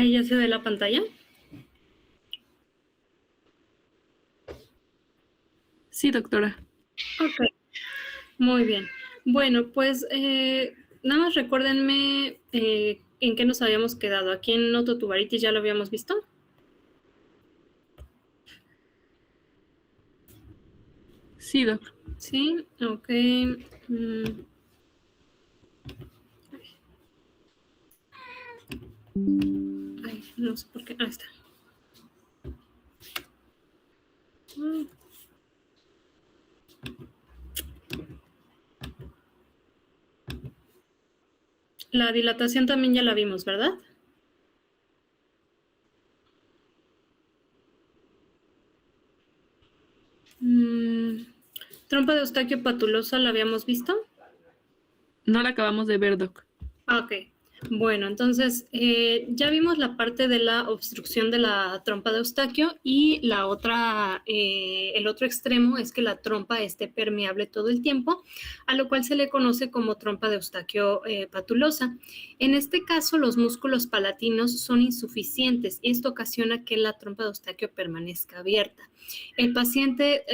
Ahí ya se ve la pantalla. Sí, doctora. Ok, muy bien. Bueno, pues nada más recuérdenme en qué nos habíamos quedado. Aquí en ototubaritis ya lo habíamos visto. Sí, doc. Sí, ok. Ay, no sé por qué. Ahí está. La dilatación también ya la vimos, ¿verdad? Trompa de Eustaquio patulosa la habíamos visto. No la acabamos de ver, doc. Ok, bueno, entonces ya vimos la parte de la obstrucción de la trompa de Eustaquio y la otra, el otro extremo es que la trompa esté permeable todo el tiempo, a lo cual se le conoce como trompa de Eustaquio patulosa. En este caso, los músculos palatinos son insuficientes y esto ocasiona que la trompa de Eustaquio permanezca abierta. El paciente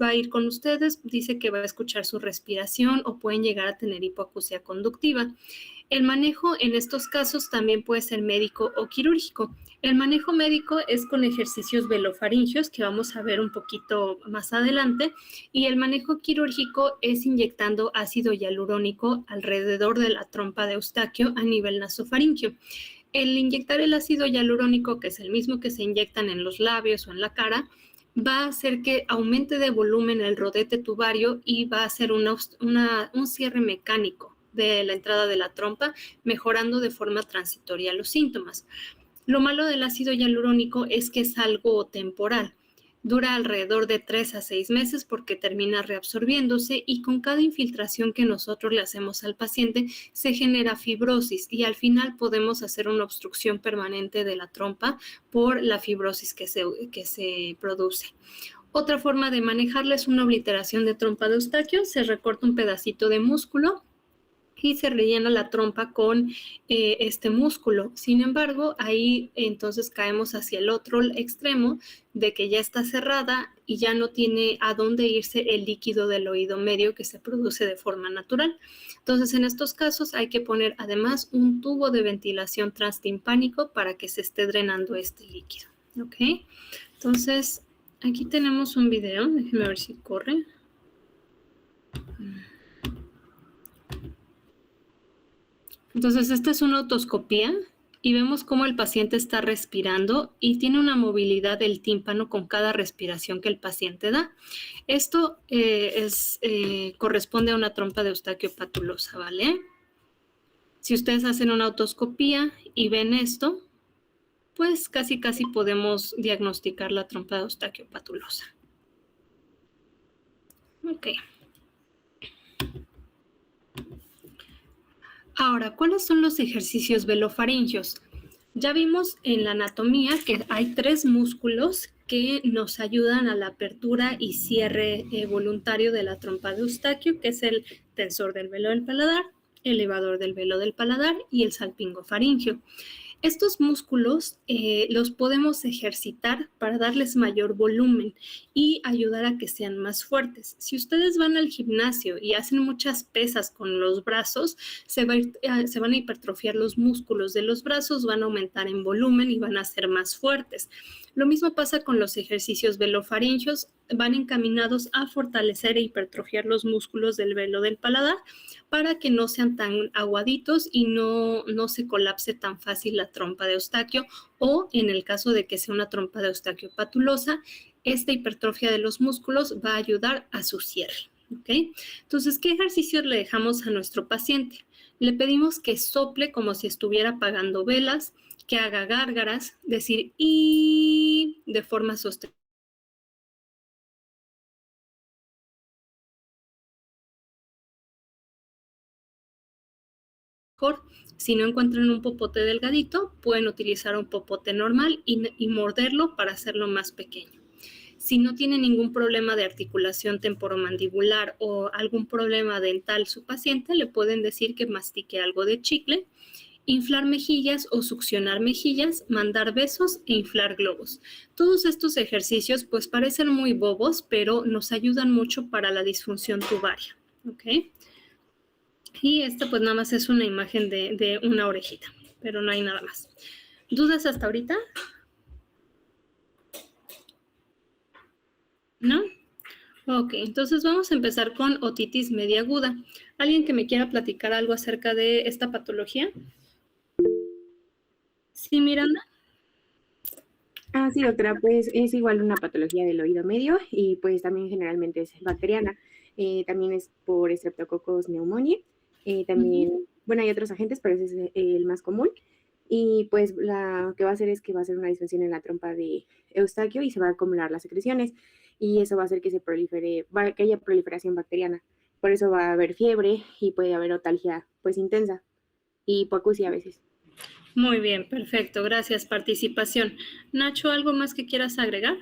va a ir con ustedes, dice que va a escuchar su respiración o pueden llegar a tener hipoacusia conductiva. El manejo en estos casos también puede ser médico o quirúrgico. El manejo médico es con ejercicios velofaringios, que vamos a ver un poquito más adelante, y el manejo quirúrgico es inyectando ácido hialurónico alrededor de la trompa de Eustaquio a nivel nasofaringio. El inyectar el ácido hialurónico, que es el mismo que se inyectan en los labios o en la cara, va a hacer que aumente de volumen el rodete tubario y va a hacer un cierre mecánico de la entrada de la trompa, mejorando de forma transitoria los síntomas. Lo malo del ácido hialurónico es que es algo temporal. Dura alrededor de 3 a 6 meses porque termina reabsorbiéndose y con cada infiltración que nosotros le hacemos al paciente se genera fibrosis y al final podemos hacer una obstrucción permanente de la trompa por la fibrosis que se produce. Otra forma de manejarla es una obliteración de trompa de Eustaquio. Se recorta un pedacito de músculo y se rellena la trompa con este músculo. Sin embargo, ahí entonces caemos hacia el otro extremo de que ya está cerrada y ya no tiene a dónde irse el líquido del oído medio que se produce de forma natural. Entonces, en estos casos hay que poner además un tubo de ventilación transtimpánico para que se esté drenando este líquido. ¿Ok? Entonces, aquí tenemos un video. Déjenme ver si corre. Entonces, esta es una otoscopía y vemos cómo el paciente está respirando y tiene una movilidad del tímpano con cada respiración que el paciente da. Esto corresponde a una trompa de Eustaquio patulosa, ¿vale? Si ustedes hacen una otoscopía y ven esto, pues casi podemos diagnosticar la trompa de Eustaquio patulosa. Ok. Ahora, ¿cuáles son los ejercicios velofaringios? Ya vimos en la anatomía que hay 3 músculos que nos ayudan a la apertura y cierre voluntario de la trompa de Eustaquio, que es el tensor del velo del paladar, elevador del velo del paladar y el salpingofaringio. Estos músculos los podemos ejercitar para darles mayor volumen y ayudar a que sean más fuertes. Si ustedes van al gimnasio y hacen muchas pesas con los brazos, se van a hipertrofiar los músculos de los brazos, van a aumentar en volumen y van a ser más fuertes. Lo mismo pasa con los ejercicios velofaringios, van encaminados a fortalecer e hipertrofiar los músculos del velo del paladar para que no sean tan aguaditos y no se colapse tan fácil la trompa de Eustaquio, o en el caso de que sea una trompa de Eustaquio patulosa, esta hipertrofia de los músculos va a ayudar a su cierre. ¿Okay? Entonces, ¿qué ejercicios le dejamos a nuestro paciente? Le pedimos que sople como si estuviera apagando velas, que haga gárgaras, decir y de forma sostenida. Si no encuentran un popote delgadito, pueden utilizar un popote normal y morderlo para hacerlo más pequeño. Si no tiene ningún problema de articulación temporomandibular o algún problema dental su paciente, le pueden decir que mastique algo de chicle inflar mejillas o succionar mejillas, mandar besos e inflar globos. Todos estos ejercicios pues parecen muy bobos, pero nos ayudan mucho para la disfunción tubaria, ¿ok? Y esta pues nada más es una imagen de una orejita, pero no hay nada más. ¿Dudas hasta ahorita? ¿No? Ok, entonces vamos a empezar con otitis media aguda. ¿Alguien que me quiera platicar algo acerca de esta patología? ¿Sí, Miranda? Sí, doctora, pues es igual una patología del oído medio y pues también generalmente es bacteriana. También es por Streptococcus pneumoniae. También, bueno, hay otros agentes, pero ese es el más común. Y pues lo que va a hacer es que va a hacer una disfunción en la trompa de Eustaquio y se va a acumular las secreciones y eso va a hacer que se prolifere, que haya proliferación bacteriana. Por eso va a haber fiebre y puede haber otalgia pues intensa y hipoacusia a veces. Muy bien, perfecto, gracias. Participación. Nacho, ¿algo más que quieras agregar?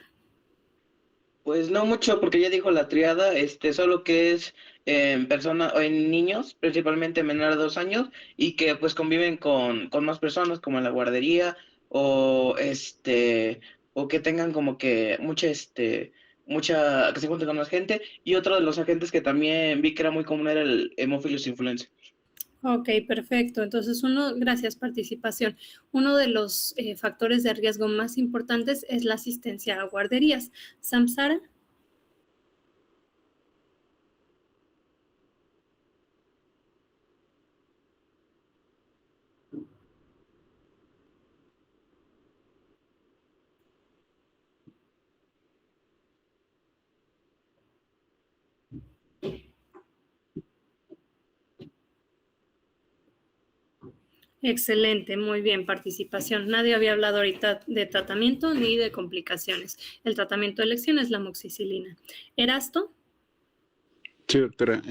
Pues no mucho, porque ya dijo la triada, solo que es en personas o en niños, principalmente menores de 2 años, y que pues conviven con más personas, como en la guardería, o o que tengan como que que se junten con más gente. Y otro de los agentes que también vi que era muy común era el Haemophilus influenza. Ok, perfecto. Entonces, gracias, participación. Uno de los factores de riesgo más importantes es la asistencia a guarderías. Samsara. Excelente, muy bien, participación. Nadie había hablado ahorita de tratamiento ni de complicaciones. El tratamiento de elección es la amoxicilina. Erasto. Sí, doctora.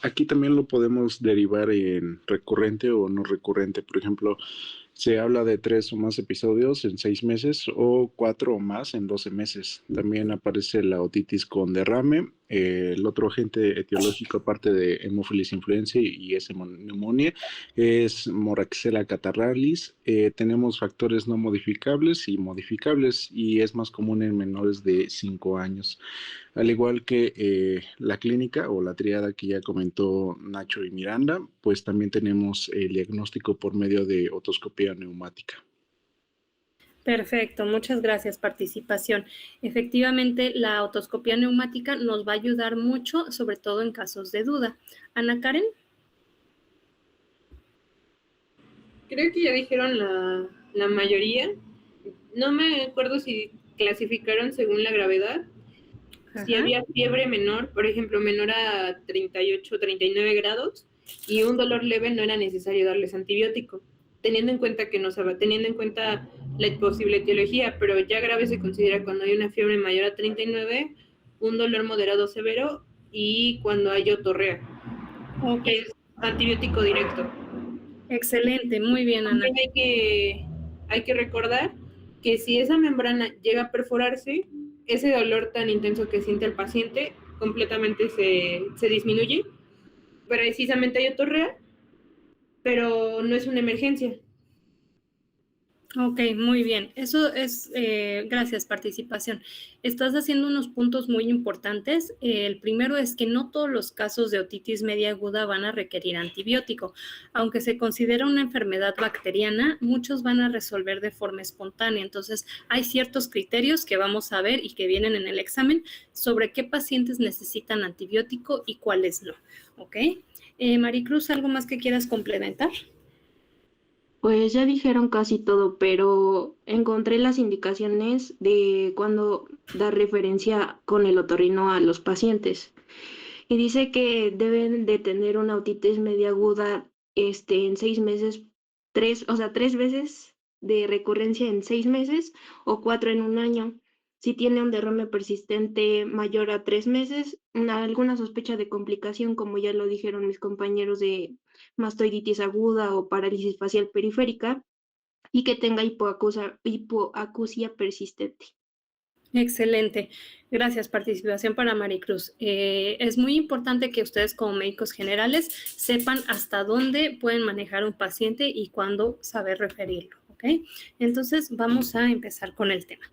Aquí también lo podemos derivar en recurrente o no recurrente. Por ejemplo, se habla de 3 o más episodios en 6 meses o 4 o más en 12 meses. También aparece la otitis con derrame. El otro agente etiológico, aparte de Haemophilus influenzae y es neumonía, es Moraxella catarrhalis. Tenemos factores no modificables y modificables y es más común en menores de 5 años. Al igual que la clínica o la triada que ya comentó Nacho y Miranda, pues también tenemos el diagnóstico por medio de otoscopía neumática. Perfecto, muchas gracias, participación. Efectivamente, la otoscopía neumática nos va a ayudar mucho, sobre todo en casos de duda. Ana Karen. Creo que ya dijeron la mayoría. No me acuerdo si clasificaron según la gravedad. Si había fiebre menor, por ejemplo, menor a 38, 39 grados, y un dolor leve, no era necesario darles antibiótico, teniendo en cuenta teniendo en cuenta la posible etiología, pero ya grave se considera cuando hay una fiebre mayor a 39, un dolor moderado severo y cuando hay otorrea. Okay. Es antibiótico directo. Excelente, muy bien, Ana. También hay que recordar que si esa membrana llega a perforarse, ese dolor tan intenso que siente el paciente completamente se disminuye. Precisamente hay otorrea, pero no es una emergencia. Ok, muy bien. Eso es, gracias, participación. Estás haciendo unos puntos muy importantes. El primero es que no todos los casos de otitis media aguda van a requerir antibiótico. Aunque se considera una enfermedad bacteriana, muchos van a resolver de forma espontánea. Entonces, hay ciertos criterios que vamos a ver y que vienen en el examen sobre qué pacientes necesitan antibiótico y cuáles no. ¿Ok? Maricruz, ¿algo más que quieras complementar? Pues ya dijeron casi todo, pero encontré las indicaciones de cuando da referencia con el otorrino a los pacientes. Y dice que deben de tener una otitis media aguda en 6 meses, o sea, 3 veces de recurrencia en 6 meses o 4 en un año. Si tiene un derrame persistente mayor a 3 meses, alguna sospecha de complicación, como ya lo dijeron mis compañeros, de mastoiditis aguda o parálisis facial periférica, y que tenga hipoacusia persistente. Excelente. Gracias, participación para Maricruz. Es muy importante que ustedes como médicos generales sepan hasta dónde pueden manejar un paciente y cuándo saber referirlo, ¿ok? Entonces, vamos a empezar con el tema.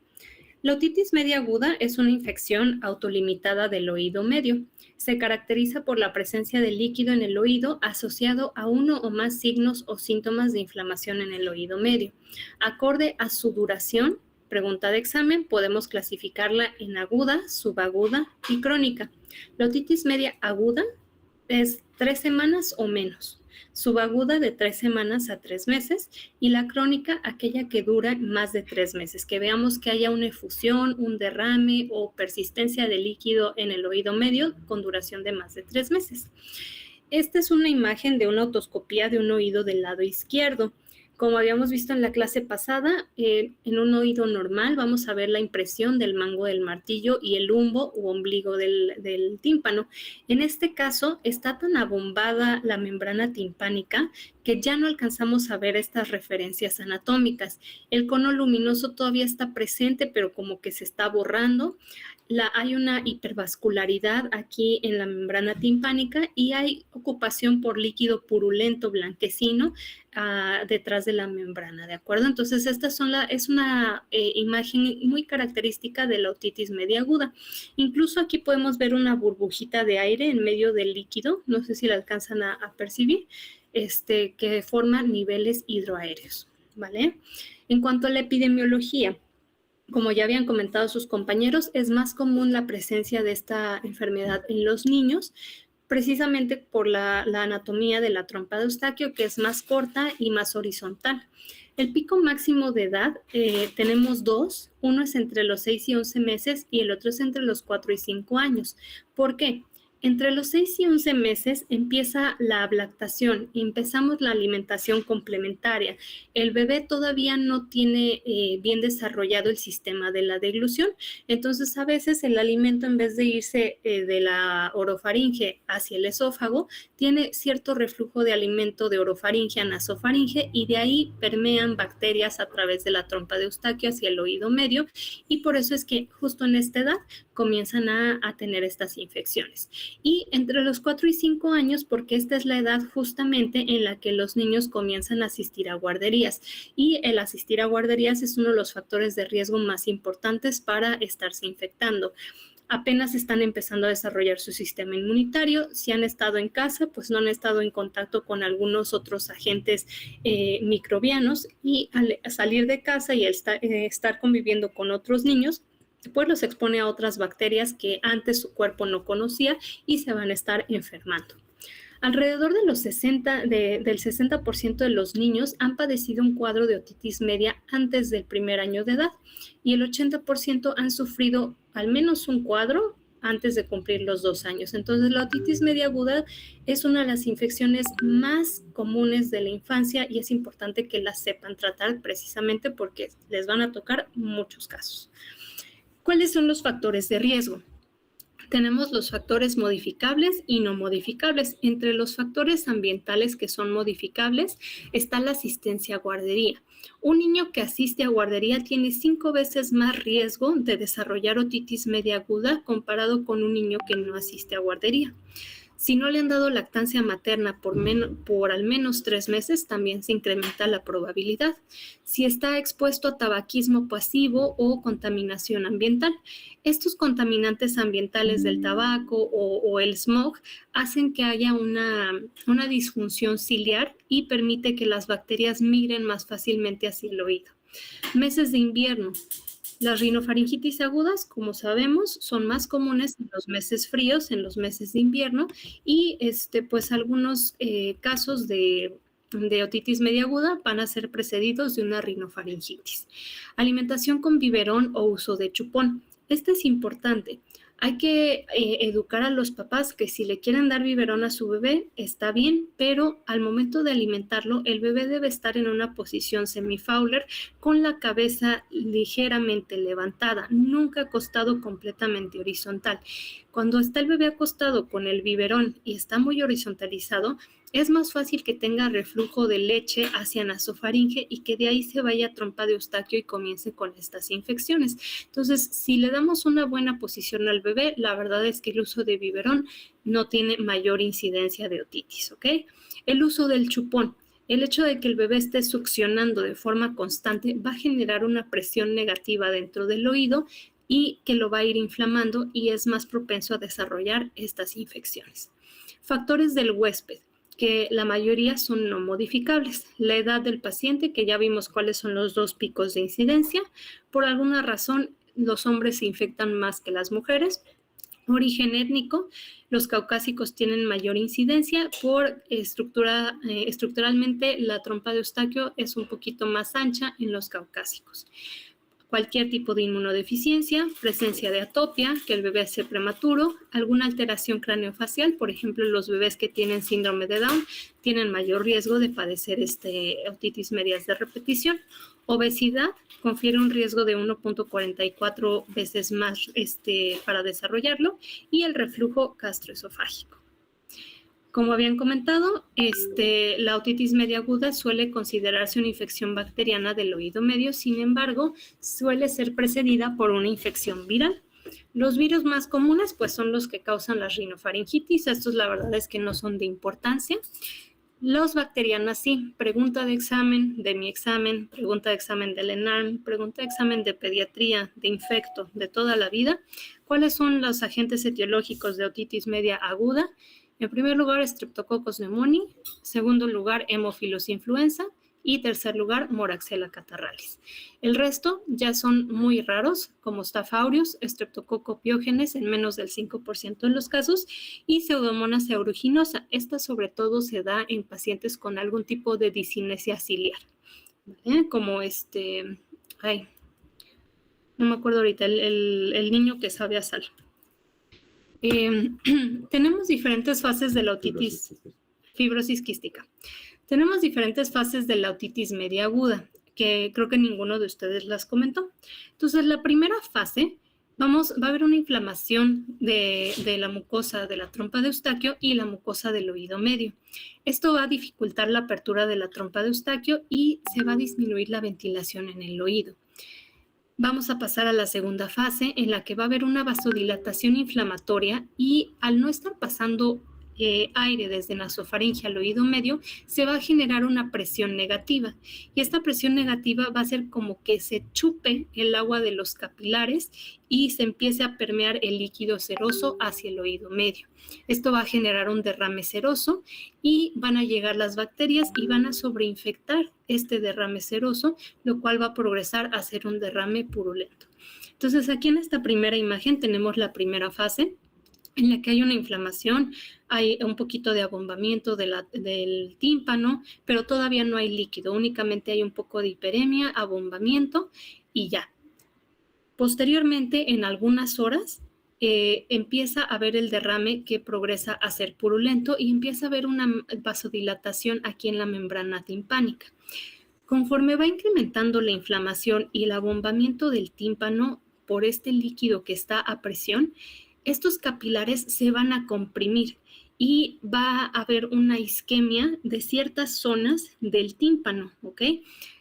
La otitis media aguda es una infección autolimitada del oído medio. Se caracteriza por la presencia de líquido en el oído asociado a uno o más signos o síntomas de inflamación en el oído medio. Acorde a su duración, pregunta de examen, podemos clasificarla en aguda, subaguda y crónica. La otitis media aguda es 3 semanas o menos, subaguda de 3 semanas a 3 meses y la crónica aquella que dura más de 3 meses, que veamos que haya una efusión, un derrame o persistencia de líquido en el oído medio con duración de más de 3 meses. Esta es una imagen de una otoscopía de un oído del lado izquierdo. Como habíamos visto en la clase pasada, en un oído normal vamos a ver la impresión del mango del martillo y el humbo u ombligo del tímpano. En este caso está tan abombada la membrana timpánica que ya no alcanzamos a ver estas referencias anatómicas. El cono luminoso todavía está presente, pero como que se está borrando. Hay una hipervascularidad aquí en la membrana timpánica y hay ocupación por líquido purulento blanquecino detrás de la membrana, ¿de acuerdo? Entonces, esta es una imagen muy característica de la otitis media aguda. Incluso aquí podemos ver una burbujita de aire en medio del líquido, no sé si la alcanzan a percibir, que forma niveles hidroaéreos, ¿vale? En cuanto a la epidemiología, como ya habían comentado sus compañeros, es más común la presencia de esta enfermedad en los niños, precisamente por la anatomía de la trompa de Eustaquio, que es más corta y más horizontal. El pico máximo de edad tenemos dos, uno es entre los 6 y 11 meses y el otro es entre los 4 y 5 años. ¿Por qué? Entre los 6 y 11 meses empieza la ablactación y empezamos la alimentación complementaria. El bebé todavía no tiene bien desarrollado el sistema de la deglución, entonces a veces el alimento en vez de irse de la orofaringe hacia el esófago, tiene cierto reflujo de alimento de orofaringe a nasofaringe y de ahí permean bacterias a través de la trompa de Eustaquio hacia el oído medio y por eso es que justo en esta edad comienzan a tener estas infecciones. Y entre los 4 y 5 años, porque esta es la edad justamente en la que los niños comienzan a asistir a guarderías. Y el asistir a guarderías es uno de los factores de riesgo más importantes para estarse infectando. Apenas están empezando a desarrollar su sistema inmunitario. Si han estado en casa, pues no han estado en contacto con algunos otros agentes microbianos y al salir de casa y estar conviviendo con otros niños, pues los expone a otras bacterias que antes su cuerpo no conocía y se van a estar enfermando. Alrededor de del 60% de los niños han padecido un cuadro de otitis media antes del primer año de edad y el 80% han sufrido al menos un cuadro antes de cumplir los 2 años. Entonces, la otitis media aguda es una de las infecciones más comunes de la infancia y es importante que las sepan tratar precisamente porque les van a tocar muchos casos. ¿Cuáles son los factores de riesgo? Tenemos los factores modificables y no modificables. Entre los factores ambientales que son modificables está la asistencia a guardería. Un niño que asiste a guardería tiene 5 veces más riesgo de desarrollar otitis media aguda comparado con un niño que no asiste a guardería. Si no le han dado lactancia materna por al menos 3 meses, también se incrementa la probabilidad. Si está expuesto a tabaquismo pasivo o contaminación ambiental. Estos contaminantes ambientales del tabaco o el smog hacen que haya una disfunción ciliar y permite que las bacterias migren más fácilmente hacia el oído. Meses de invierno. Las rinofaringitis agudas, como sabemos, son más comunes en los meses fríos, en los meses de invierno, y pues algunos casos de otitis media aguda van a ser precedidos de una rinofaringitis. Alimentación con biberón o uso de chupón. Este es importante. Hay que educar a los papás que si le quieren dar biberón a su bebé, está bien, pero al momento de alimentarlo, el bebé debe estar en una posición semifowler con la cabeza ligeramente levantada, nunca acostado completamente horizontal. Cuando está el bebé acostado con el biberón y está muy horizontalizado, es más fácil que tenga reflujo de leche hacia nasofaringe y que de ahí se vaya a trompa de Eustaquio y comience con estas infecciones. Entonces, si le damos una buena posición al bebé, la verdad es que el uso de biberón no tiene mayor incidencia de otitis, ¿ok? El uso del chupón. El hecho de que el bebé esté succionando de forma constante va a generar una presión negativa dentro del oído y que lo va a ir inflamando y es más propenso a desarrollar estas infecciones. Factores del huésped, que la mayoría son no modificables. La edad del paciente, que ya vimos cuáles son los 2 picos de incidencia. Por alguna razón, los hombres se infectan más que las mujeres. Origen étnico, los caucásicos tienen mayor incidencia por estructuralmente la trompa de Eustaquio es un poquito más ancha en los caucásicos. Cualquier tipo de inmunodeficiencia, presencia de atopia, que el bebé sea prematuro, alguna alteración craneofacial, por ejemplo, los bebés que tienen síndrome de Down tienen mayor riesgo de padecer otitis medias de repetición. Obesidad confiere un riesgo de 1.44 veces más para desarrollarlo y el reflujo gastroesofágico. Como habían comentado, la otitis media aguda suele considerarse una infección bacteriana del oído medio, sin embargo, suele ser precedida por una infección viral. Los virus más comunes pues, son los que causan la rinofaringitis. Estos la verdad es que no son de importancia. Los bacterianas sí. Pregunta de examen de mi examen, pregunta de examen del ENARM, pregunta de examen de pediatría, de infecto, de toda la vida. ¿Cuáles son los agentes etiológicos de otitis media aguda? En primer lugar, Streptococcus pneumoniae. Segundo lugar, Haemophilus influenza. Y tercer lugar, Moraxella catarrhalis. El resto ya son muy raros, como Staph aureus, Streptococcus pyogenes en menos del 5% de los casos y Pseudomonas aeruginosa. Esta sobre todo se da en pacientes con algún tipo de discinesia ciliar, ¿vale? Como no me acuerdo ahorita, el niño que sabe a sal. Tenemos diferentes fases de la otitis, fibrosis quística. Tenemos diferentes fases de la otitis media aguda, que creo que ninguno de ustedes las comentó. Entonces, la primera fase, va a haber una inflamación de la mucosa de la trompa de Eustaquio y la mucosa del oído medio. Esto va a dificultar la apertura de la trompa de Eustaquio y se va a disminuir la ventilación en el oído. Vamos a pasar a la segunda fase en la que va a haber una vasodilatación inflamatoria y al no estar pasando aire desde nasofaringe al oído medio, se va a generar una presión negativa. Y esta presión negativa va a ser como que se chupe el agua de los capilares y se empiece a permear el líquido seroso hacia el oído medio. Esto va a generar un derrame seroso y van a llegar las bacterias y van a sobreinfectar este derrame seroso, lo cual va a progresar a ser un derrame purulento. Entonces, aquí en esta primera imagen tenemos la primera fase, en la que hay una inflamación, hay un poquito de abombamiento del tímpano, pero todavía no hay líquido, únicamente hay un poco de hiperemia, abombamiento y ya. Posteriormente, en algunas horas, empieza a haber el derrame que progresa a ser purulento y empieza a haber una vasodilatación aquí en la membrana timpánica. Conforme va incrementando la inflamación y el abombamiento del tímpano por este líquido que está a presión, estos capilares se van a comprimir y va a haber una isquemia de ciertas zonas del tímpano, ¿ok?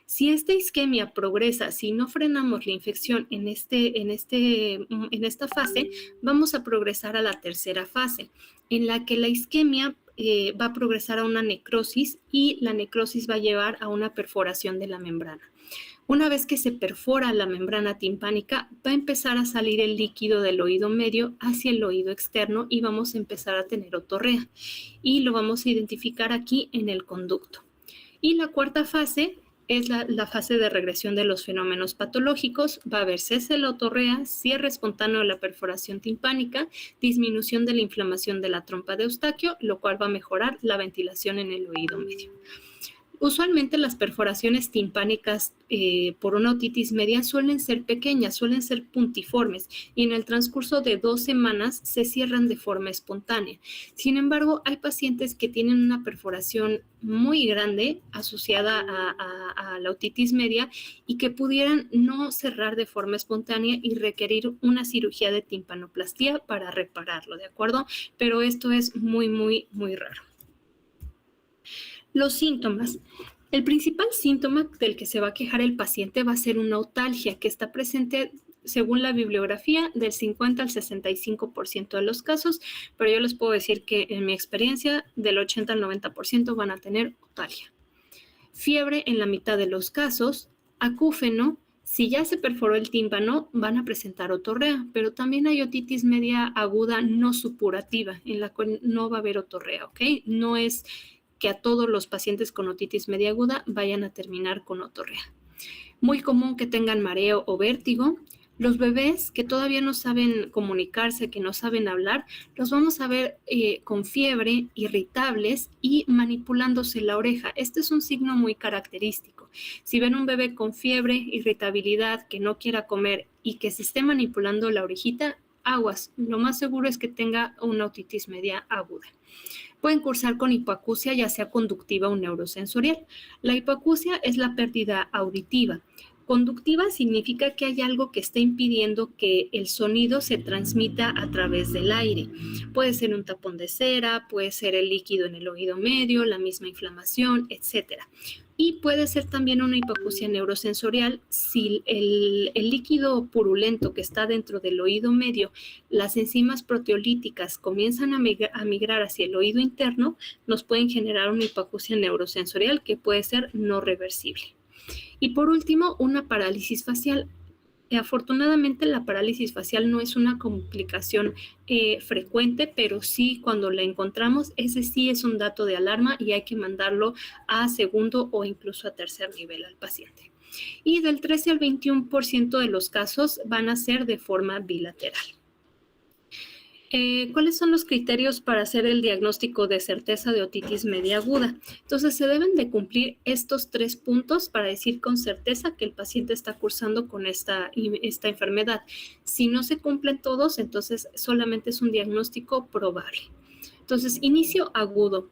Si esta isquemia progresa, si no frenamos la infección en esta fase, vamos a progresar a la tercera fase, en la que la isquemia va a progresar a una necrosis y la necrosis va a llevar a una perforación de la membrana. Una vez que se perfora la membrana timpánica, va a empezar a salir el líquido del oído medio hacia el oído externo y vamos a empezar a tener otorrea. Y lo vamos a identificar aquí en el conducto. Y la cuarta fase es la fase de regresión de los fenómenos patológicos. Va a haber cese de la otorrea, cierre espontáneo de la perforación timpánica, disminución de la inflamación de la trompa de Eustaquio, lo cual va a mejorar la ventilación en el oído medio. Usualmente las perforaciones timpánicas por una otitis media suelen ser pequeñas, suelen ser puntiformes y en el transcurso de 2 semanas se cierran de forma espontánea. Sin embargo, hay pacientes que tienen una perforación muy grande asociada a la otitis media y que pudieran no cerrar de forma espontánea y requerir una cirugía de timpanoplastia para repararlo, ¿de acuerdo? Pero esto es muy, muy, muy raro. Los síntomas. El principal síntoma del que se va a quejar el paciente va a ser una otalgia que está presente, según la bibliografía, del 50 al 65% de los casos, pero yo les puedo decir que en mi experiencia del 80 al 90% van a tener otalgia. Fiebre en la mitad de los casos, acúfeno. Si ya se perforó el tímpano, van a presentar otorrea, pero también hay otitis media aguda no supurativa, en la cual no va a haber otorrea, ¿ok? No es que a todos los pacientes con otitis media aguda vayan a terminar con otorrea. Muy común que tengan mareo o vértigo. Los bebés que todavía no saben comunicarse, que no saben hablar, los vamos a ver con fiebre, irritables y manipulándose la oreja. Este es un signo muy característico. Si ven un bebé con fiebre, irritabilidad, que no quiera comer y que se esté manipulando la orejita, aguas. Lo más seguro es que tenga una otitis media aguda. Pueden cursar con hipoacusia, ya sea conductiva o neurosensorial. La hipoacusia es la pérdida auditiva. Conductiva significa que hay algo que está impidiendo que el sonido se transmita a través del aire. Puede ser un tapón de cera, puede ser el líquido en el oído medio, la misma inflamación, etc. Y puede ser también una hipoacusia neurosensorial si el líquido purulento que está dentro del oído medio, las enzimas proteolíticas comienzan a migrar hacia el oído interno, nos pueden generar una hipoacusia neurosensorial que puede ser no reversible. Y por último, una parálisis facial. Afortunadamente, la parálisis facial no es una complicación frecuente, pero sí cuando la encontramos, ese sí es un dato de alarma y hay que mandarlo a segundo o incluso a tercer nivel al paciente. Y del 13 al 21% de los casos van a ser de forma bilateral. ¿Cuáles son los criterios para hacer el diagnóstico de certeza de otitis media aguda? Entonces, se deben de cumplir estos 3 puntos para decir con certeza que el paciente está cursando con esta enfermedad. Si no se cumplen todos, entonces solamente es un diagnóstico probable. Entonces, inicio agudo.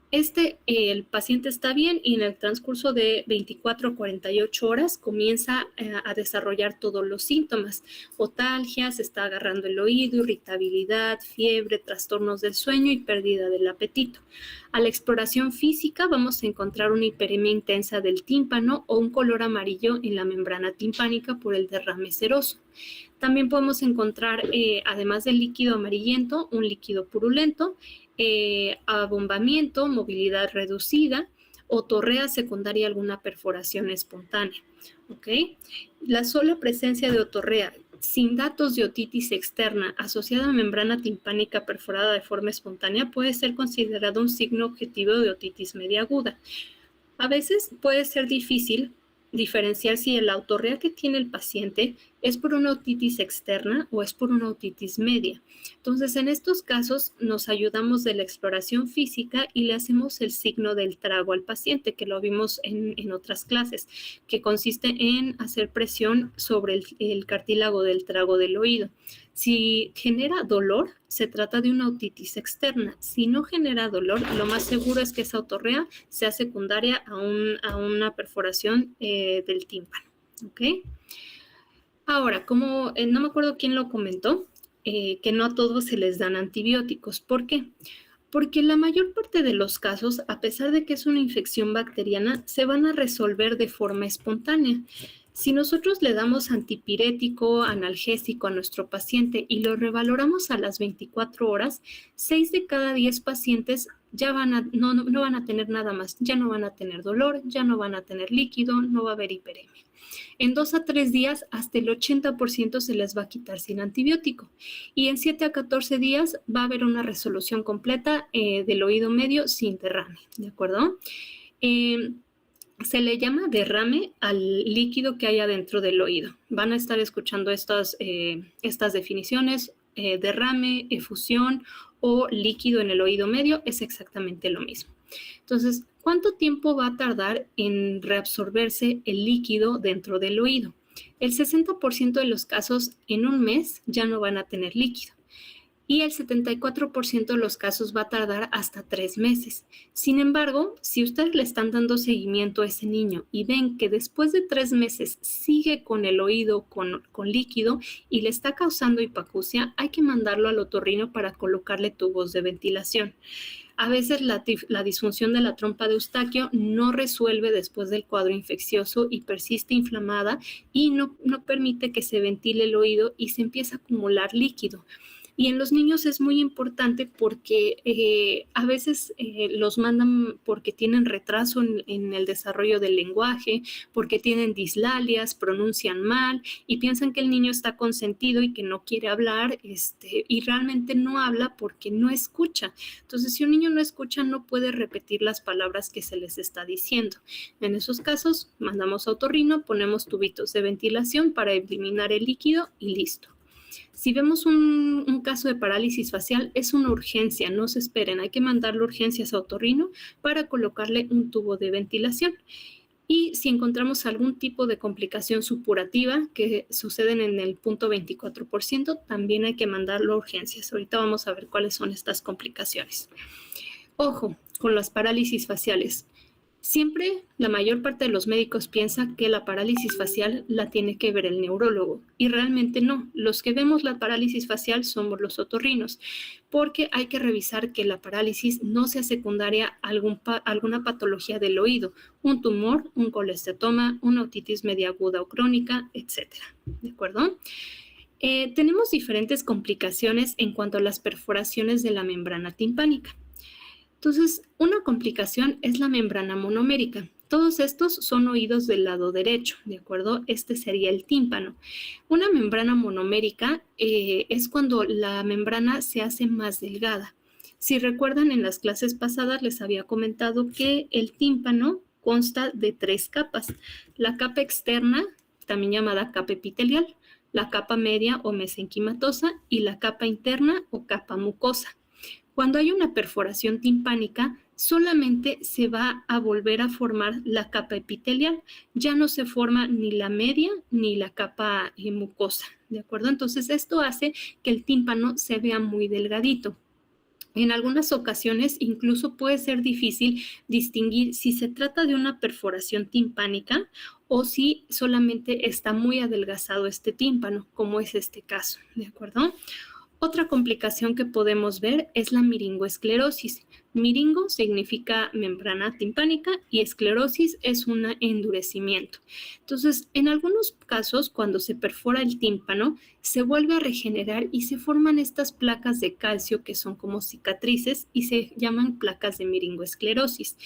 El paciente está bien y en el transcurso de 24 a 48 horas comienza a desarrollar todos los síntomas. Otalgia, se está agarrando el oído, irritabilidad, fiebre, trastornos del sueño y pérdida del apetito. A la exploración física vamos a encontrar una hiperemia intensa del tímpano o un color amarillo en la membrana timpánica por el derrame seroso. También podemos encontrar, además del líquido amarillento, un líquido purulento, abombamiento, movilidad reducida, otorrea secundaria, alguna perforación espontánea. ¿Ok? La sola presencia de otorrea sin datos de otitis externa asociada a membrana timpánica perforada de forma espontánea puede ser considerado un signo objetivo de otitis media aguda. A veces puede ser difícil diferenciar si la otorrea que tiene el paciente es por una otitis externa o es por una otitis media. Entonces, en estos casos nos ayudamos de la exploración física y le hacemos el signo del trago al paciente, que lo vimos en otras clases, que consiste en hacer presión sobre el cartílago del trago del oído. Si genera dolor, se trata de una otitis externa. Si no genera dolor, lo más seguro es que esa otorrea sea secundaria a una perforación del tímpano. ¿Ok? Ahora, como no me acuerdo quién lo comentó, que no a todos se les dan antibióticos. ¿Por qué? Porque la mayor parte de los casos, a pesar de que es una infección bacteriana, se van a resolver de forma espontánea. Si nosotros le damos antipirético, analgésico a nuestro paciente y lo revaloramos a las 24 horas, 6 de cada 10 pacientes ya no van a tener nada más, ya no van a tener dolor, ya no van a tener líquido, no va a haber hiperemia. En 2 a 3 días, hasta el 80% se les va a quitar sin antibiótico. Y en 7 a 14 días va a haber una resolución completa del oído medio sin derrame, ¿de acuerdo? Se le llama derrame al líquido que hay adentro del oído. Van a estar escuchando estas definiciones. Derrame, efusión o líquido en el oído medio es exactamente lo mismo. Entonces, ¿Cuánto tiempo va a tardar en reabsorberse el líquido dentro del oído? El 60% de los casos en un mes ya no van a tener líquido. Y el 74% de los casos va a tardar hasta 3 meses. Sin embargo, si ustedes le están dando seguimiento a ese niño y ven que después de 3 meses sigue con el oído con líquido y le está causando hipoacusia, hay que mandarlo al otorrino para colocarle tubos de ventilación. A veces la disfunción de la trompa de Eustaquio no resuelve después del cuadro infeccioso y persiste inflamada y no permite que se ventile el oído y se empieza a acumular líquido. Y en los niños es muy importante porque a veces los mandan porque tienen retraso en el desarrollo del lenguaje, porque tienen dislalias, pronuncian mal y piensan que el niño está consentido y que no quiere hablar, y realmente no habla porque no escucha. Entonces, si un niño no escucha, no puede repetir las palabras que se les está diciendo. En esos casos, mandamos a otorrino, ponemos tubitos de ventilación para eliminar el líquido y listo. Si vemos un caso de parálisis facial, es una urgencia, no se esperen, hay que mandarle urgencias a otorrino para colocarle un tubo de ventilación. Y si encontramos algún tipo de complicación supurativa que suceden en el 0.24%, también hay que mandarlo a urgencias. Ahorita vamos a ver cuáles son estas complicaciones. Ojo con las parálisis faciales. Siempre la mayor parte de los médicos piensa que la parálisis facial la tiene que ver el neurólogo y realmente no. Los que vemos la parálisis facial somos los otorrinos porque hay que revisar que la parálisis no sea secundaria a alguna patología del oído, un tumor, un colesteatoma, una otitis media aguda o crónica, etc. ¿De acuerdo? Tenemos diferentes complicaciones en cuanto a las perforaciones de la membrana timpánica. Entonces, una complicación es la membrana monomérica. Todos estos son oídos del lado derecho, ¿de acuerdo? Este sería el tímpano. Una membrana monomérica es cuando la membrana se hace más delgada. Si recuerdan, en las clases pasadas les había comentado que el tímpano consta de 3 capas. La capa externa, también llamada capa epitelial, la capa media o mesenquimatosa y la capa interna o capa mucosa. Cuando hay una perforación timpánica, solamente se va a volver a formar la capa epitelial. Ya no se forma ni la media ni la capa mucosa, ¿de acuerdo? Entonces, esto hace que el tímpano se vea muy delgadito. En algunas ocasiones incluso puede ser difícil distinguir si se trata de una perforación timpánica o si solamente está muy adelgazado este tímpano, como es este caso, ¿de acuerdo? Otra complicación que podemos ver es la miringoesclerosis. Miringo significa membrana timpánica y esclerosis es un endurecimiento. Entonces, en algunos casos, cuando se perfora el tímpano, se vuelve a regenerar y se forman estas placas de calcio que son como cicatrices y se llaman placas de miringoesclerosis.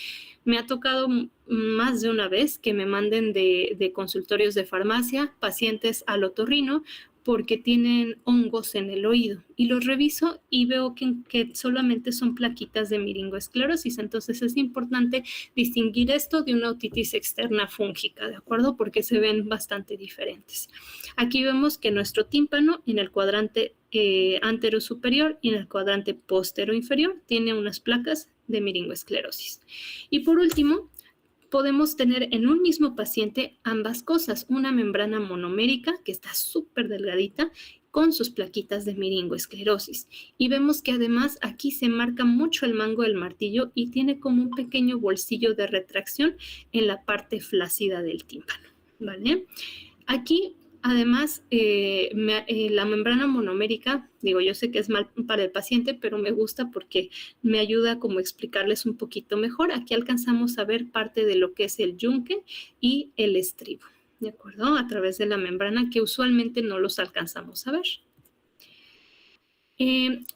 Me ha tocado más de una vez que me manden de consultorios de farmacia pacientes al otorrino porque tienen hongos en el oído y los reviso y veo que solamente son plaquitas de miringoesclerosis. Entonces es importante distinguir esto de una otitis externa fúngica, ¿de acuerdo? Porque se ven bastante diferentes. Aquí vemos que nuestro tímpano en el cuadrante antero superior y en el cuadrante postero inferior tiene unas placas de miringoesclerosis. Y por último, podemos tener en un mismo paciente ambas cosas, una membrana monomérica que está súper delgadita con sus plaquitas de miringoesclerosis. Y vemos que además aquí se marca mucho el mango del martillo y tiene como un pequeño bolsillo de retracción en la parte flácida del tímpano, ¿vale? Aquí, además, la membrana monomérica, yo sé que es mal para el paciente, pero me gusta porque me ayuda como a explicarles un poquito mejor. Aquí alcanzamos a ver parte de lo que es el yunque y el estribo, ¿de acuerdo? A través de la membrana que usualmente no los alcanzamos a ver.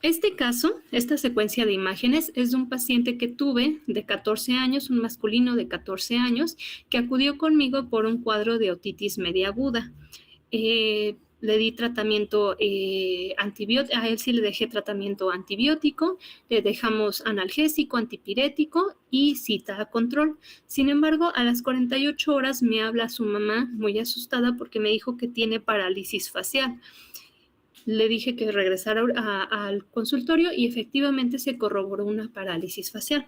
Este caso, esta secuencia de imágenes es de un paciente que tuve de 14 años, un masculino de 14 años, que acudió conmigo por un cuadro de otitis media aguda. Le di tratamiento antibiótico, a él sí le dejé tratamiento antibiótico, le dejamos analgésico, antipirético y cita a control. Sin embargo, a las 48 horas me habla su mamá muy asustada porque me dijo que tiene parálisis facial. Le dije que regresara al consultorio y efectivamente se corroboró una parálisis facial.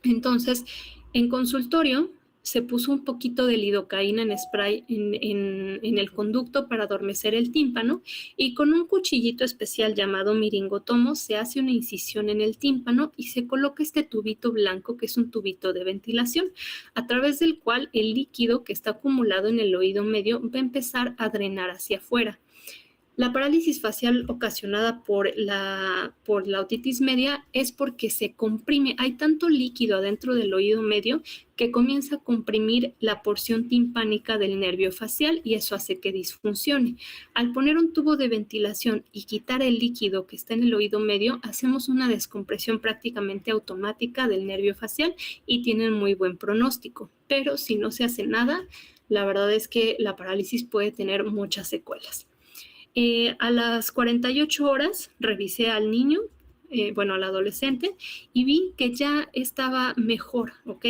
Entonces, En consultorio se puso un poquito de lidocaína en spray en el conducto para adormecer el tímpano y con un cuchillito especial llamado miringotomo se hace una incisión en el tímpano y se coloca este tubito blanco, que es un tubito de ventilación, a través del cual el líquido que está acumulado en el oído medio va a empezar a drenar hacia afuera. La parálisis facial ocasionada por la otitis media es porque se comprime, hay tanto líquido adentro del oído medio que comienza a comprimir la porción timpánica del nervio facial y eso hace que disfuncione. Al poner un tubo de ventilación y quitar el líquido que está en el oído medio, hacemos una descompresión prácticamente automática del nervio facial y tienen muy buen pronóstico. Pero si no se hace nada, la verdad es que la parálisis puede tener muchas secuelas. A las 48 horas revisé al niño, al adolescente, y vi que ya estaba mejor, ¿ok?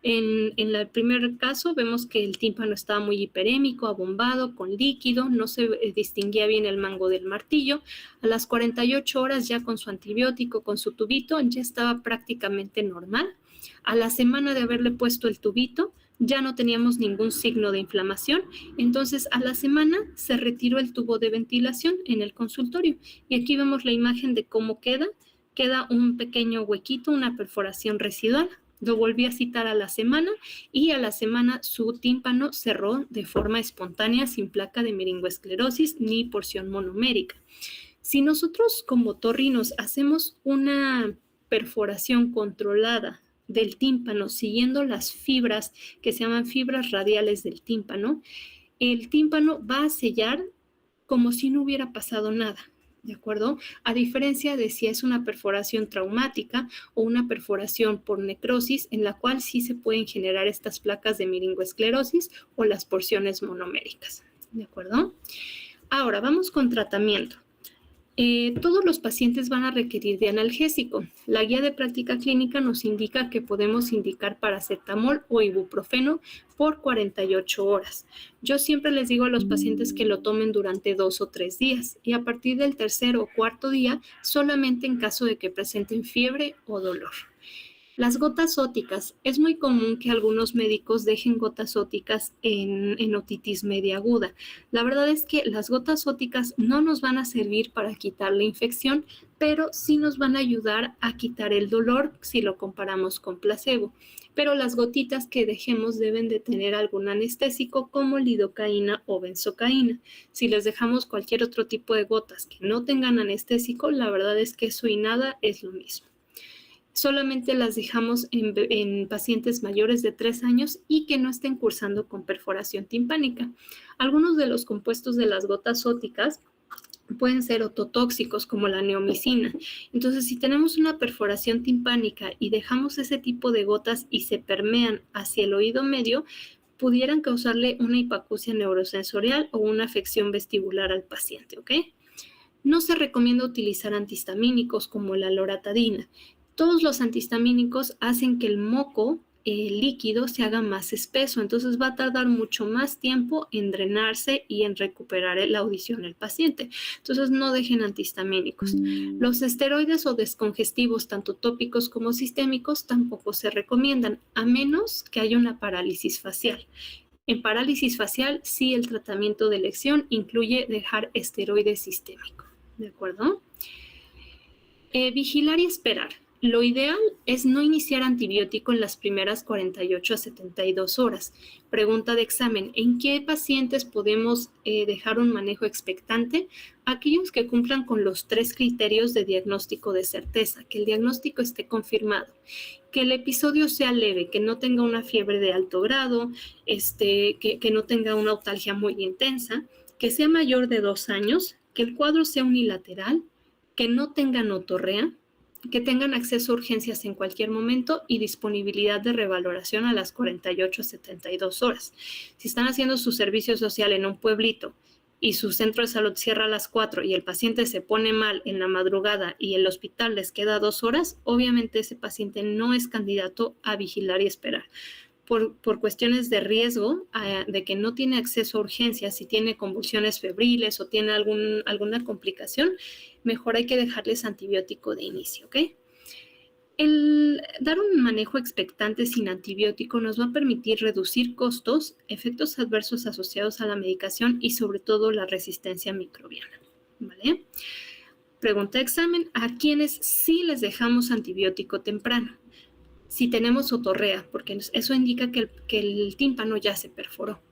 En el primer caso vemos que el tímpano estaba muy hiperémico, abombado, con líquido, no se distinguía bien el mango del martillo. A las 48 horas ya con su antibiótico, con su tubito, ya estaba prácticamente normal. A la semana de haberle puesto el tubito, ya no teníamos ningún signo de inflamación, entonces a la semana se retiró el tubo de ventilación en el consultorio y aquí vemos la imagen de cómo queda un pequeño huequito, una perforación residual. Lo volví a citar a la semana y a la semana su tímpano cerró de forma espontánea sin placa de meningoesclerosis ni porción monomérica. Si nosotros como otorrinos hacemos una perforación controlada del tímpano siguiendo las fibras que se llaman fibras radiales del tímpano, el tímpano va a sellar como si no hubiera pasado nada, ¿de acuerdo? A diferencia de si es una perforación traumática o una perforación por necrosis, en la cual sí se pueden generar estas placas de meningoesclerosis o las porciones monoméricas, ¿de acuerdo? Ahora, vamos con tratamiento. Todos los pacientes van a requerir de analgésico. La guía de práctica clínica nos indica que podemos indicar paracetamol o ibuprofeno por 48 horas. Yo siempre les digo a los pacientes que lo tomen durante 2 o 3 días y a partir del tercer o cuarto día solamente en caso de que presenten fiebre o dolor. Las gotas óticas. Es muy común que algunos médicos dejen gotas óticas en otitis media aguda. La verdad es que las gotas óticas no nos van a servir para quitar la infección, pero sí nos van a ayudar a quitar el dolor si lo comparamos con placebo. Pero las gotitas que dejemos deben de tener algún anestésico como lidocaína o benzocaína. Si les dejamos cualquier otro tipo de gotas que no tengan anestésico, la verdad es que eso y nada es lo mismo. Solamente las dejamos en pacientes mayores de 3 años y que no estén cursando con perforación timpánica. Algunos de los compuestos de las gotas óticas pueden ser ototóxicos como la neomicina. Entonces, si tenemos una perforación timpánica y dejamos ese tipo de gotas y se permean hacia el oído medio, pudieran causarle una hipacusia neurosensorial o una afección vestibular al paciente, ¿ok? No se recomienda utilizar antihistamínicos como la loratadina. Todos los antihistamínicos hacen que el moco líquido se haga más espeso, entonces va a tardar mucho más tiempo en drenarse y en recuperar la audición del paciente. Entonces no dejen antihistamínicos. Los esteroides o descongestivos, tanto tópicos como sistémicos, tampoco se recomiendan, a menos que haya una parálisis facial. En parálisis facial, sí, el tratamiento de elección incluye dejar esteroide sistémico, ¿de acuerdo? Vigilar y esperar. Lo ideal es no iniciar antibiótico en las primeras 48 a 72 horas. Pregunta de examen: ¿en qué pacientes podemos dejar un manejo expectante? Aquellos que cumplan con los 3 criterios de diagnóstico de certeza, que el diagnóstico esté confirmado, que el episodio sea leve, que no tenga una fiebre de alto grado, que no tenga una otalgia muy intensa, que sea mayor de 2 años, que el cuadro sea unilateral, que no tengan otorrea, que tengan acceso a urgencias en cualquier momento y disponibilidad de revaloración a las 48 a 72 horas. Si están haciendo su servicio social en un pueblito y su centro de salud cierra a las 4 y el paciente se pone mal en la madrugada y el hospital les queda 2 horas, obviamente ese paciente no es candidato a vigilar y esperar. Por cuestiones de riesgo de que no tiene acceso a urgencias, si tiene convulsiones febriles o tiene alguna complicación, mejor hay que dejarles antibiótico de inicio, ¿ok? El dar un manejo expectante sin antibiótico nos va a permitir reducir costos, efectos adversos asociados a la medicación y sobre todo la resistencia microbiana, ¿vale? Pregunta de examen, ¿a quiénes sí les dejamos antibiótico temprano? Si tenemos otorrea, porque eso indica que el tímpano ya se perforó.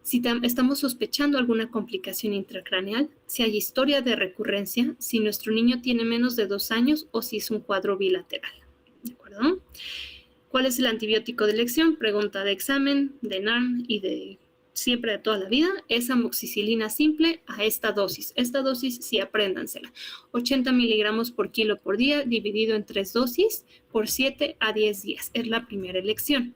Si estamos sospechando alguna complicación intracraneal, si hay historia de recurrencia, si nuestro niño tiene menos de 2 años o si es un cuadro bilateral. ¿De acuerdo? ¿Cuál es el antibiótico de elección? Pregunta de examen, de NARM y de siempre de toda la vida. Es amoxicilina simple a esta dosis. Esta dosis sí apréndansela. 80 miligramos por kilo por día dividido en 3 dosis por 7 a 10 días. Es la primera elección.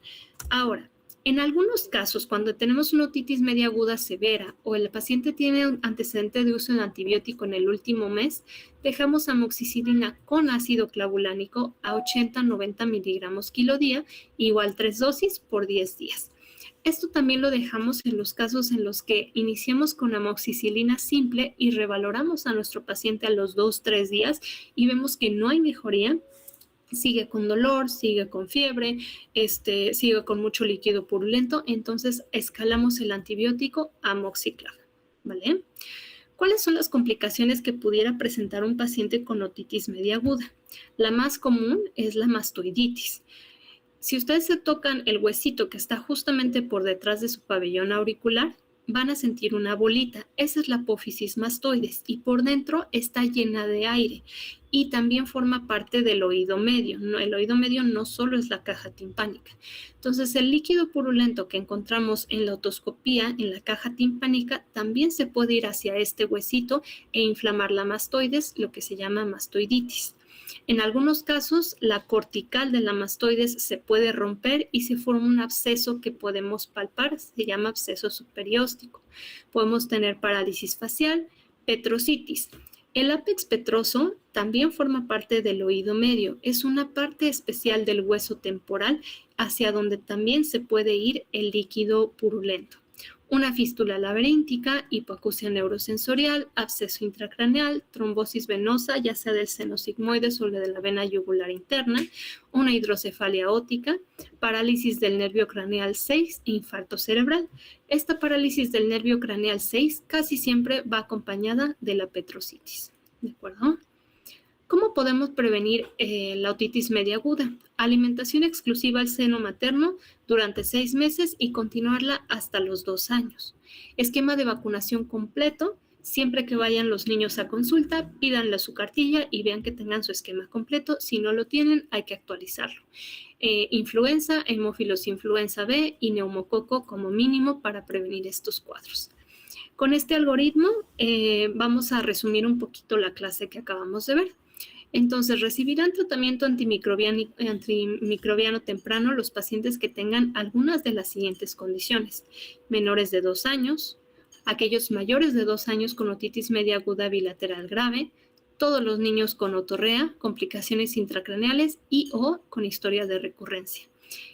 Ahora, en algunos casos, cuando tenemos una otitis media aguda severa o el paciente tiene un antecedente de uso de antibiótico en el último mes, dejamos amoxicilina con ácido clavulánico a 80-90 miligramos kilo día, igual 3 dosis por 10 días. Esto también lo dejamos en los casos en los que iniciamos con amoxicilina simple y revaloramos a nuestro paciente a los 2-3 días y vemos que no hay mejoría. Sigue con dolor, sigue con fiebre, sigue con mucho líquido purulento, entonces escalamos el antibiótico a amoxiclav, ¿vale? ¿Cuáles son las complicaciones que pudiera presentar un paciente con otitis media aguda? La más común es la mastoiditis. Si ustedes se tocan el huesito que está justamente por detrás de su pabellón auricular, van a sentir una bolita. Esa es la apófisis mastoides y por dentro está llena de aire y también forma parte del oído medio. El oído medio no solo es la caja timpánica. Entonces, el líquido purulento que encontramos en la otoscopía, en la caja timpánica, también se puede ir hacia este huesito e inflamar la mastoides, lo que se llama mastoiditis. En algunos casos, la cortical de la mastoides se puede romper y se forma un absceso que podemos palpar, se llama absceso superióstico. Podemos tener parálisis facial, petrositis. El ápex petroso también forma parte del oído medio, es una parte especial del hueso temporal hacia donde también se puede ir el líquido purulento. Una fístula laberíntica, hipoacusia neurosensorial, absceso intracraneal, trombosis venosa, ya sea del seno sigmoides o de la vena yugular interna, una hidrocefalia óptica, parálisis del nervio craneal 6 e infarto cerebral. Esta parálisis del nervio craneal 6 casi siempre va acompañada de la petrositis. ¿De acuerdo? ¿Cómo podemos prevenir la otitis media aguda? Alimentación exclusiva al seno materno durante 6 meses y continuarla hasta los 2 años. Esquema de vacunación completo. Siempre que vayan los niños a consulta, pídanle su cartilla y vean que tengan su esquema completo. Si no lo tienen, hay que actualizarlo. Influenza, hemófilos influenza B y neumococo como mínimo para prevenir estos cuadros. Con este algoritmo vamos a resumir un poquito la clase que acabamos de ver. Entonces, recibirán tratamiento antimicrobiano temprano los pacientes que tengan algunas de las siguientes condiciones. Menores de 2 años, aquellos mayores de 2 años con otitis media aguda bilateral grave, todos los niños con otorrea, complicaciones intracraneales y o con historia de recurrencia.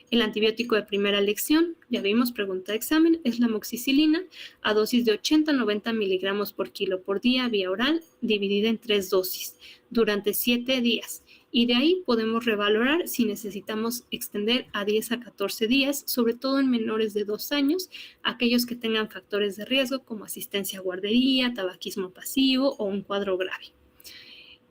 El antibiótico de primera elección, ya vimos, pregunta de examen, es la amoxicilina a dosis de 80-90 miligramos por kilo por día vía oral, dividida en 3 dosis, durante 7 días. Y de ahí podemos revalorar si necesitamos extender a 10 a 14 días, sobre todo en menores de 2 años, aquellos que tengan factores de riesgo como asistencia a guardería, tabaquismo pasivo o un cuadro grave.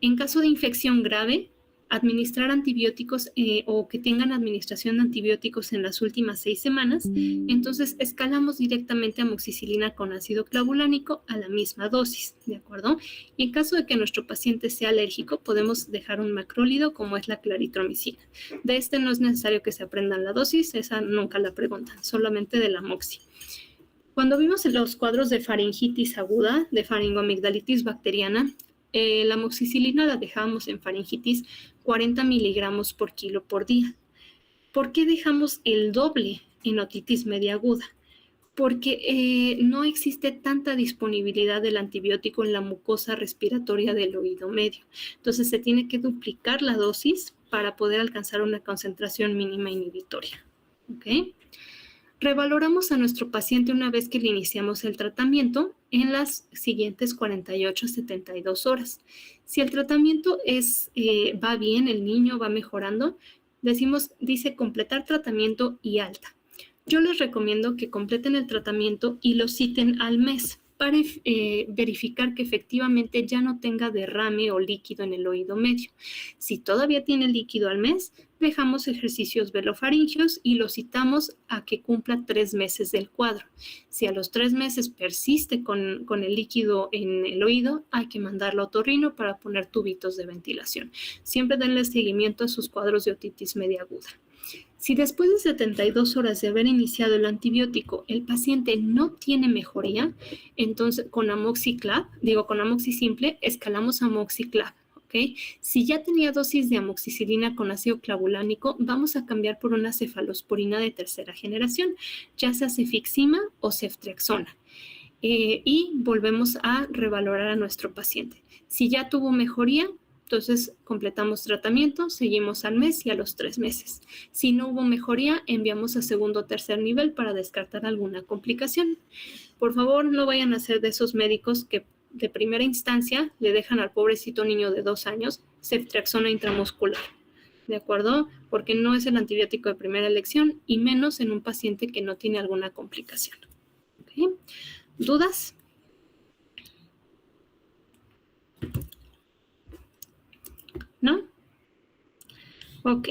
En caso de infección grave, administrar antibióticos o que tengan administración de antibióticos en las últimas 6 semanas, entonces escalamos directamente amoxicilina con ácido clavulánico a la misma dosis, ¿de acuerdo? Y en caso de que nuestro paciente sea alérgico, podemos dejar un macrólido como es la claritromicina. De este no es necesario que se aprendan la dosis, esa nunca la preguntan, solamente de la amoxi. Cuando vimos los cuadros de faringitis aguda, de faringoamigdalitis bacteriana, la amoxicilina la dejamos en faringitis 40 miligramos por kilo por día. ¿Por qué dejamos el doble en otitis media aguda? Porque no existe tanta disponibilidad del antibiótico en la mucosa respiratoria del oído medio. Entonces se tiene que duplicar la dosis para poder alcanzar una concentración mínima inhibitoria. ¿Ok? Revaloramos a nuestro paciente una vez que le iniciamos el tratamiento en las siguientes 48 a 72 horas. Si el tratamiento va bien, el niño va mejorando, dice completar tratamiento y alta. Yo les recomiendo que completen el tratamiento y lo citen al mes para verificar que efectivamente ya no tenga derrame o líquido en el oído medio. Si todavía tiene líquido al mes, dejamos ejercicios velofaringios y lo citamos a que cumpla 3 meses del cuadro. Si a los 3 meses persiste con el líquido en el oído, hay que mandarlo a otorrino para poner tubitos de ventilación. Siempre denle seguimiento a sus cuadros de otitis media aguda. Si después de 72 horas de haber iniciado el antibiótico el paciente no tiene mejoría, entonces con amoxi simple, escalamos a amoxiclav. ¿Okay? Si ya tenía dosis de amoxicilina con ácido clavulánico, vamos a cambiar por una cefalosporina de tercera generación, ya sea cefixima o ceftriaxona. Y volvemos a revalorar a nuestro paciente. Si ya tuvo mejoría, entonces completamos tratamiento, seguimos al mes y a los 3 meses. Si no hubo mejoría, enviamos a segundo o tercer nivel para descartar alguna complicación. Por favor, no vayan a ser de esos médicos que de primera instancia le dejan al pobrecito niño de 2 años ceftriaxona intramuscular. ¿De acuerdo? Porque no es el antibiótico de primera elección y menos en un paciente que no tiene alguna complicación. ¿Okay? ¿Dudas? ¿No? Ok.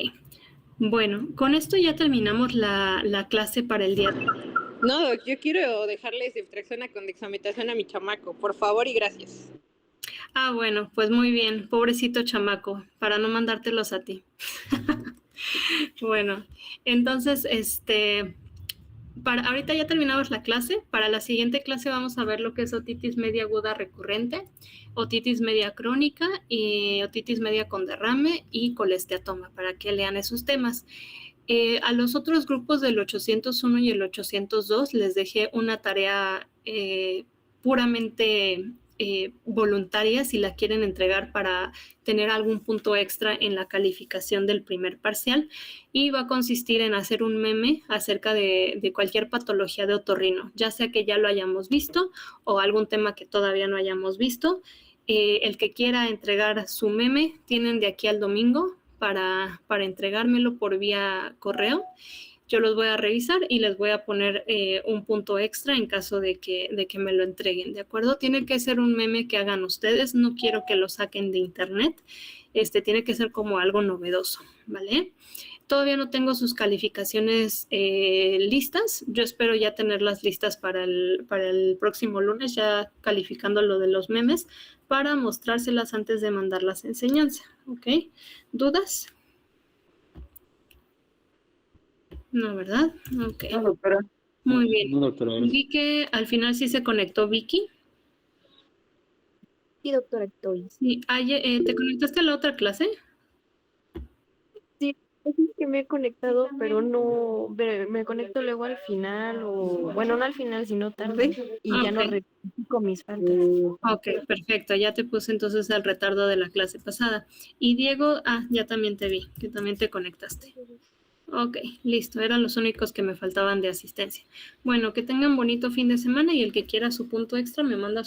Bueno, con esto ya terminamos la clase para el día de hoy. No, Doc, yo quiero dejarle ceftriaxona con dexametasona a mi chamaco, por favor y gracias. Bueno, pues muy bien, pobrecito chamaco, para no mandártelos a ti. Bueno, entonces, ahorita ya terminamos la clase. Para la siguiente clase vamos a ver lo que es otitis media aguda recurrente, otitis media crónica, y otitis media con derrame y colesteatoma, para que lean esos temas. A los otros grupos del 801 y el 802 les dejé una tarea puramente voluntaria si la quieren entregar para tener algún punto extra en la calificación del primer parcial, y va a consistir en hacer un meme acerca de cualquier patología de otorrino, ya sea que ya lo hayamos visto o algún tema que todavía no hayamos visto. El que quiera entregar su meme, tienen de aquí al domingo para entregármelo por vía correo. Yo los voy a revisar y les voy a poner un punto extra en caso de que me lo entreguen, ¿de acuerdo? Tiene que ser un meme que hagan ustedes, no quiero que lo saquen de internet, tiene que ser como algo novedoso, ¿vale? Todavía no tengo sus calificaciones listas, yo espero ya tenerlas listas para el próximo lunes, ya calificando lo de los memes, para mostrárselas antes de mandarlas a enseñanza, ¿ok? ¿Dudas? No, ¿verdad? Ok. No, doctora. Muy bien. No, doctora. Vi que al final sí se conectó Vicky. Sí, doctora, estoy. Sí. ¿Te conectaste a la otra clase? Sí, es que me he conectado, pero no, me conecto luego al final, o bueno, no al final, sino tarde, y ya no Ok. repito mis faltas. Ok, perfecto. Ya te puse entonces el retardo de la clase pasada. Y Diego, ya también te vi, que también te conectaste. Ok, listo. Eran los únicos que me faltaban de asistencia. Bueno, que tengan bonito fin de semana y el que quiera su punto extra me manda